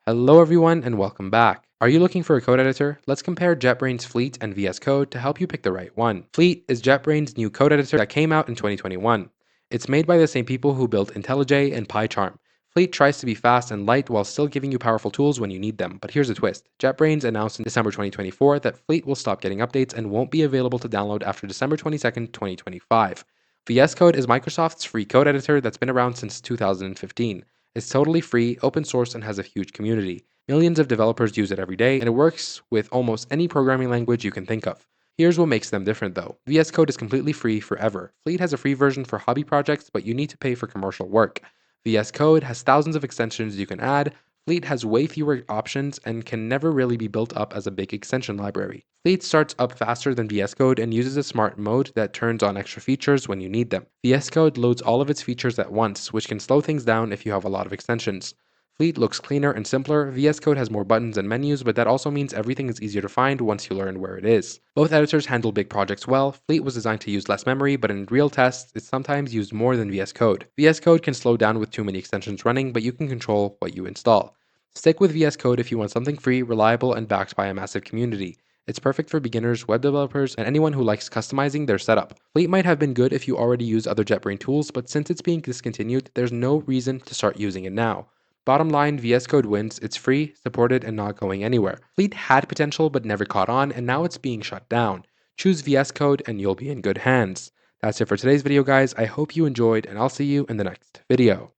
Hello everyone and welcome back. Are you looking for a code editor? Let's compare JetBrains Fleet and VS Code to help you pick the right one. Fleet is JetBrains' new code editor that came out in 2021. It's made by the same people who built IntelliJ and PyCharm. Fleet tries to be fast and light while still giving you powerful tools when you need them, but here's a twist. JetBrains announced in December 2024 that Fleet will stop getting updates and won't be available to download after December 22nd, 2025. VS Code is Microsoft's free code editor that's been around since 2015. It's totally free, open source, and has a huge community. Millions of developers use it every day, and it works with almost any programming language you can think of. Here's what makes them different though. VS Code is completely free forever. Fleet has a free version for hobby projects, but you need to pay for commercial work. VS Code has thousands of extensions you can add. Fleet has way fewer options and can never really be built up as a big extension library. Fleet starts up faster than VS Code and uses a smart mode that turns on extra features when you need them. VS Code loads all of its features at once, which can slow things down if you have a lot of extensions. Fleet looks cleaner and simpler. VS Code has more buttons and menus, but that also means everything is easier to find once you learn where it is. Both editors handle big projects well. Fleet was designed to use less memory, but in real tests, it's sometimes used more than VS Code. VS Code can slow down with too many extensions running, but you can control what you install. Stick with VS Code if you want something free, reliable, and backed by a massive community. It's perfect for beginners, web developers, and anyone who likes customizing their setup. Fleet might have been good if you already use other JetBrains tools, but since it's being discontinued, there's no reason to start using it now. Bottom line, VS Code wins. It's free, supported, and not going anywhere. Fleet had potential but never caught on, and now it's being shut down. Choose VS Code and you'll be in good hands. That's it for today's video, guys. I hope you enjoyed, and I'll see you in the next video.